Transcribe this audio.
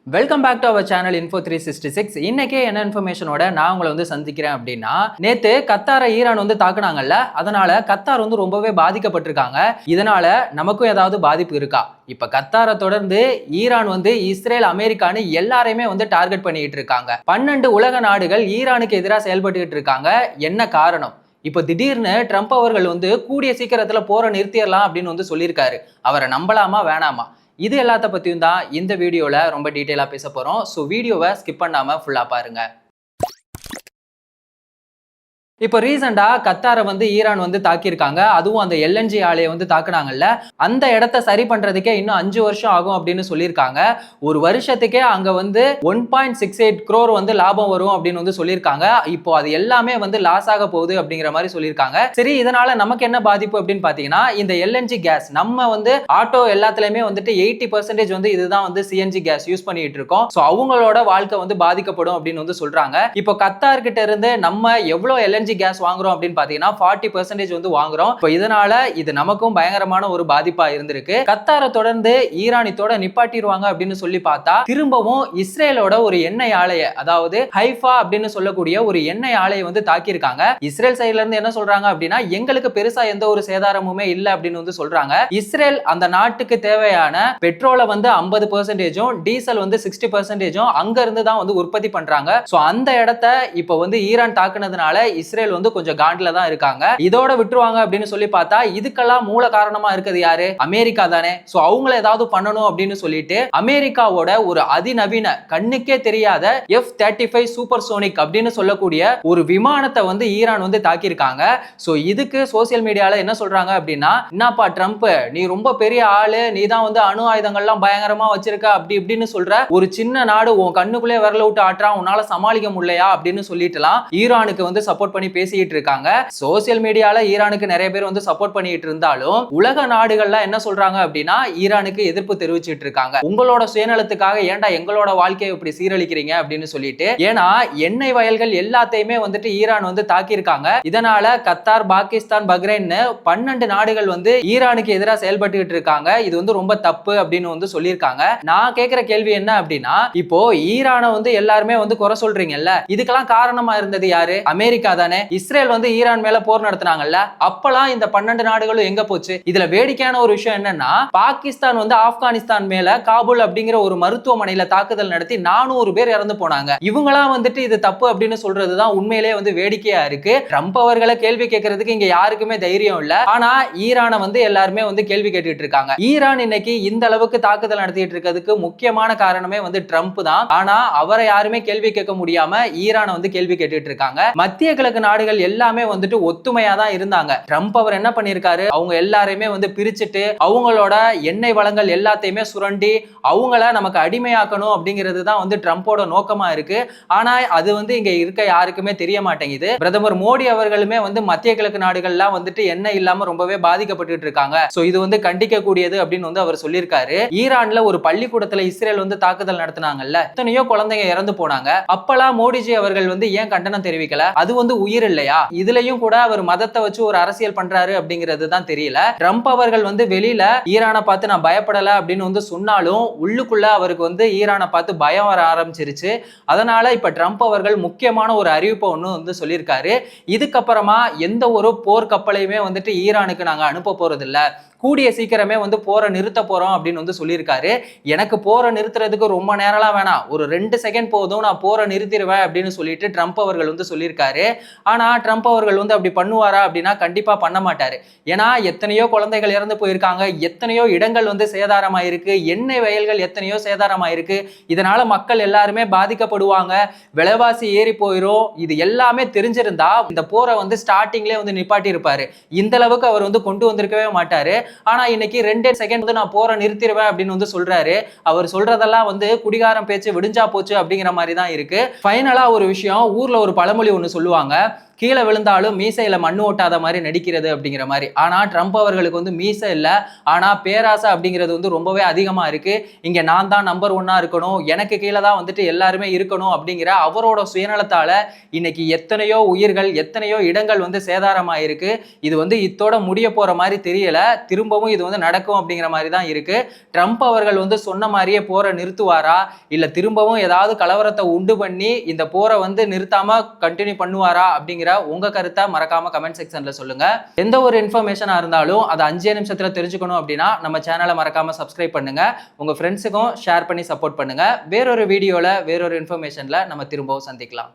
Welcome back to our channel Info 366. இன்னைக்கு என்ன இன்ஃபர்மேஷனோட நான் உங்களை சந்திக்கிறேன் அப்படின்னா, நேத்து கத்தாரை ஈரான் தாக்குனாங்கல்ல, அதனால கத்தார் ரொம்பவே பாதிக்கப்பட்டிருக்காங்க. இதனால நமக்கும் ஏதாவது பாதிப்பு இருக்கா? இப்ப கத்தாரை தொடர்ந்து ஈரான் இஸ்ரேல், அமெரிக்கான்னு எல்லாரையுமே டார்கெட் பண்ணிட்டு இருக்காங்க. 12 உலக நாடுகள் ஈரானுக்கு எதிராக செயல்பட்டு இருக்காங்க. என்ன காரணம்? இப்ப திடீர்னு ட்ரம்ப் அவர்கள் கூடிய சீக்கிரத்துல போரை நிறுத்திடலாம் அப்படின்னு சொல்லியிருக்காரு. அவரை நம்பலாமா வேணாமா? இது எல்லாத்த பத்தியும் தான் இந்த வீடியோல ரொம்ப டீட்டெயிலா பேச போறோம். ஸோ வீடியோவை ஸ்கிப் பண்ணாம ஃபுல்லா பாருங்க. இப்போ ரீசெண்டா கத்தாரை ஈரான் தாக்கியிருக்காங்க. அதுவும் அந்த எல்என்ஜி ஆலையை தாக்குனாங்கல்ல, அந்த இடத்த சரி பண்றதுக்கே இன்னும் 5 வருஷம் ஆகும் அப்படின்னு சொல்லியிருக்காங்க. ஒரு வருஷத்துக்கே அங்க 1.68 crore லாபம் வரும் அப்படின்னு சொல்லியிருக்காங்க. இப்போ அது எல்லாமே லாஸ் ஆக போகுது அப்படிங்கிற மாதிரி சொல்லியிருக்காங்க. சரி, இதனால நமக்கு என்ன பாதிப்பு அப்படின்னு பாத்தீங்கன்னா, இந்த எல்என்ஜி கேஸ் நம்ம ஆட்டோ எல்லாத்துலயுமே 80% இதுதான் சிஎன்ஜி கேஸ் யூஸ் பண்ணிட்டு இருக்கோம். ஸோ அவங்களோட வாழ்க்கை பாதிக்கப்படும் அப்படின்னு சொல்றாங்க. இப்போ கத்தார் கிட்ட இருந்து நம்ம எவ்வளவு எல்என்ஜி கேஸ் வாங்குறோம் அப்படின்னு பாத்தீங்கன்னா 40% வாங்குறோம். இப்போ இதனால இது நமக்கும் பயங்கரமான ஒரு பாதிப்பா இருந்திருக்கு. கத்தாரை தொடர்ந்து ஈரானித்தோட நிப்பாட்டிடுவாங்க அப்படின்னு சொல்லி பார்த்தா, திரும்பவும் இஸ்ரேலோட ஒரு எண்ணெய் ஆலையை, அதாவது ஹைஃபா அப்படின்னு சொல்லக்கூடிய ஒரு எண்ணெய் ஆலையை தாக்கியிருக்காங்க. இஸ்ரேல் சைட்ல இருந்து என்ன சொல்றாங்க அப்படின்னா, எங்களுக்கு பெருசா எந்த ஒரு சேதாரமுமே இல்லை அப்படின்னு சொல்றாங்க. இஸ்ரேல் அந்த நாட்டுக்கு தேவையான பெட்ரோலை 50%, டீசல் 60% அங்க இருந்து தான் உற்பத்தி பண்றாங்க. சோ அந்த இடத்த இப்ப ஈரான் தாக்குனதுனால இஸ்ரேல் கொஞ்சம் காண்டில தான் இருக்காங்க. இதோட விட்டுருவாங்க அப்படின்னு சொல்லி பார்த்தா, இதுக்கெல்லாம் மூல காரணமா இருக்குது யாரு? அமெரிக்கா தானே. சோ அவங்கள ஏதாவது பண்ணணும் அப்படின்னு சொல்லிட்டு அமெரிக்காவோட ஒரு அதிநவீன, கண்ணுக்கே தெரியாத F-35 சூப்பர்சோனிக் அப்படின்னு சொல்லக்கூடிய ஒரு விமானத்தை ஈரான் தாக்கியிருக்காங்க. சோ இதுக்கு சோசியல் மீடியால என்ன சொல்றாங்க அப்படின்னா, என்னப்பா ட்ரம்ப், நீ ரொம்ப பெரிய ஆளு, நீ தான் அணு ஆயுதங்கள்லாம் பயங்கரமா வச்சிருக்க அப்படி இப்படின்னு சொல்ற, ஒரு சின்ன நாடு உன் கண்ணுக்குள்ளே விரல விட்டு ஆட்டுறான், உன்னால சமாளிக்க முடியலையா அப்படின்னு சொல்லிட்டுலாம் ஈரானுக்கு சப்போர்ட் பண்ணி பேசிட்டு இருக்காங்க. சோசியல் மீடியால ஈரானுக்கு நிறைய பேர் சப்போர்ட் பண்ணிட்டு இருந்தாலும், உலக நாடுகள்லாம் என்ன சொல்றாங்க அப்படின்னா, ஈரானுக்கு எதிர்ப்பு தெரிவிச்சிட்டு இருக்காங்க. உங்களோட சுயநலத்துக்காக ஏன்டா எங்களோட வாழ்க்கையை இப்படி சீரழிக்கிறீங்க அப்படின்னு சொல்லிட்டு. ஏன்னா எண்ணெய் வயல்கள் எல்லாத்தையுமே ஈரான் தாக்கி இருக்காங்க. இதனால கத்தார், பாகிஸ்தான், பஹ்ரைன் 12 நாடுகள் ஈரானுக்கு எதிராக செயல்பட்டு இருக்காங்க. இது ரொம்ப தப்பு அப்படின்னு சொல்லியிருக்காங்க. நான் கேட்கிற கேள்வி என்ன அப்படின்னா, இப்போ ஈரானை எல்லாருமே குறை சொல்றீங்கல்ல, இதுக்கெல்லாம் காரணமா இருந்தது யாரு? அமெரிக்கா தானே. இஸ்ரேல் ஈரான் மேல போர் நடத்தினாங்கல்ல, அப்பலாம் இந்த 12 நாடுகளும் எங்க போச்சு? இதுல வேடிக்கையான ஒரு விஷயம் என்னன்னா, பாகிஸ்தான் ஆப்கானிஸ்தான் மேல காபூல் அப்படிங்கிற ஒரு மருத்துவமனையில தாக்குதல் நடத்தி 400 பேர் இறந்து போனாங்க. இவங்களாம் இது தப்பு அப்படின்னு சொல்றதுதான் உண்மையிலேயே வேடிக்கையா இருக்கு. ட்ரம்ப் அவர்களை கேள்வி கேட்கறதுக்கு இங்க யாருக்குமே தைரியம் இல்ல. ஆனா ஈரானை எல்லாருமே கேள்வி கேட்டுட்டு இருக்காங்க. ஈரான் இன்னைக்கு இந்த அளவுக்கு தாக்குதல் நடத்திட்டு இருக்கிறதுக்கு முக்கியமான காரணமே ட்ரம்ப் தான். ஆனா அவரை யாருமே கேள்வி கேட்க முடியாம ஈரானை கேள்வி கேட்டுட்டு இருக்காங்க. மத்திய கிழக்கு நாடுகள் எல்லாமே ஒத்துமையா தான் இருந்தாங்க. ட்ரம்ப் அவர் என்ன பண்ணிருக்காரு, அவங்க எல்லாரையுமே பிரிச்சுட்டு அவங்களோட எண்ணெய் வளங்கள் எல்லாத்தையுமே சுரண்டி அவங்கள நமக்கு அடிமையாக்கணும் அப்படிங்கிறது தான் ட்ரம்போட நோக்கமா இருக்கு. ஆனா அது இங்க இருக்க யாருக்குமே தெரிய மாட்டேங்குது. பிரதமர் மோடி அவர்களுமே மத்திய கிழக்கு நாடுகள்லாம் எண்ணெய் இல்லாம ரொம்பவே பாதிக்கப்பட்டு இருக்காங்க. சோ இது கண்டிக்க கூடியது அப்படின்னு அவர் சொல்லியிருக்காரு. ஈரான்ல ஒரு பள்ளிக்கூடத்துல இஸ்ரேல் தாக்குதல் நடத்தினாங்கல்ல, எத்தனையோ குழந்தைங்க இறந்து போனாங்க. அப்பெல்லாம் மோடிஜி அவர்கள் ஏன் கண்டனம் தெரிவிக்கல? அது உயிர் இல்லையா? இதுலயும் கூட அவர் மதத்தை வச்சு ஒரு அரசியல் பண்றாரு அப்படிங்கிறது தான் தெரியல. ட்ரம்ப் அவர்கள் வெளியில ஈரானை பார்த்து நான் பயப்படல அப்படின்னு சொன்னாலும், உள்ளுக்குள்ள அவருக்கு ஈரானை பார்த்து பயம் வர ஆரம்பிச்சிருச்சு. அதனால இப்ப ட்ரம்ப் அவர்கள் முக்கியமான ஒரு அறிவிப்பை ஒண்ணு சொல்லியிருக்காரு. இதுக்கப்புறமா எந்த ஒரு போர் கப்பலையுமே ஈரானுக்கு நாங்க அனுப்ப போறது இல்ல, கூடிய சீக்கிரமே போரை நிறுத்த போறோம் அப்படின்னு சொல்லியிருக்காரு. எனக்கு போரை நிறுத்துறதுக்கு ரொம்ப நேரம்லாம் வேணாம், ஒரு 2 செகண்ட் போதும், நான் போரை நிறுத்திடுவேன் அப்படின்னு சொல்லிட்டு ட்ரம்ப் அவர்கள் சொல்லியிருக்காரு. ஆனா ட்ரம்ப் அவர்கள் அப்படி பண்ணுவாரா அப்படின்னா கண்டிப்பா பண்ண மாட்டாரு. ஏன்னா எத்தனையோ குழந்தைகள் இறந்து போயிருக்காங்க, எத்தனையோ இடங்கள் சேதாரமாயிருக்கு, எண்ணெய் வயல்கள் எத்தனையோ சேதாரமாயிருக்கு. இதனால மக்கள் எல்லாருமே பாதிக்கப்படுவாங்க, விலைவாசி ஏறி போயிரும். இது எல்லாமே தெரிஞ்சிருந்தா இந்த போரை ஸ்டார்டிங்லேயே நிப்பாட்டி இருப்பாரு. இந்த அளவுக்கு அவர் கொண்டு வந்திருக்கவே மாட்டாரு. ஆனா இன்னைக்கு 2 செகண்ட் நான் போரை நிறுத்திடுவேன் அப்படின்னு சொல்றாரு. அவர் சொல்றதெல்லாம் குடிகாரம் பேச்சு விடிஞ்சா போச்சு அப்படிங்கிற மாதிரி தான் இருக்கு. ஃபைனலா ஒரு விஷயம், ஊர்ல ஒரு பழமொழி ஒண்ணு சொல்லுவாங்க, கீழே விழுந்தாலும் மீசையில மண்ணு ஓட்டாத மாதிரி நடிக்கிறது அப்படிங்கிற மாதிரி. ஆனா ட்ரம்ப் அவர்களுக்கு வந்து மீசை இல்ல, ஆனா பேராசை அப்படிங்கிறது வந்து ரொம்பவே அதிகமா இருக்கு. இங்க நான் தான் நம்பர் 1 இருக்கணும், எனக்கு கீழே தான் வந்துட்டு எல்லாருமே இருக்கணும் அப்படிங்கிற அவரோட சுயநலத்தால இன்னைக்கு எத்தனையோ உயிர்கள், எத்தனையோ இடங்கள் வந்து சேதாரமாயிருக்கு. இது வந்து இத்தோட முடிய போற மாதிரி தெரியல, திரும்பவும் இது வந்து நடக்கும் அப்படிங்கிற மாதிரி தான் இருக்கு. ட்ரம்ப் அவர்கள் வந்து சொன்ன மாதிரியே போரை நிறுத்துவாரா, இல்ல திரும்பவும் ஏதாவது கலவரத்தை உண்டு பண்ணி இந்த போரை வந்து நிறுத்தாம கண்டினியூ பண்ணுவாரா அப்படிங்கிற உங்க கருத்தை மறக்காம கமெண்ட் செக்ஷன்ல சொல்லுங்க. எந்த ஒரு இன்ஃபர்மேஷனா இருந்தாலும் அதை 5 நிமிஷத்துல தெரிஞ்சுக்கணும் அப்படின்னா நம்ம சேனலை மறக்காம சப்ஸ்கிரைப் பண்ணுங்க, உங்க ஃப்ரெண்ட்ஸுக்கும் ஷேர் பண்ணி சப்போர்ட் பண்ணுங்க. வேறொரு வீடியோல வேறொரு இன்ஃபர்மேஷன்ல நம்ம திரும்பவும் சந்திக்கலாம்.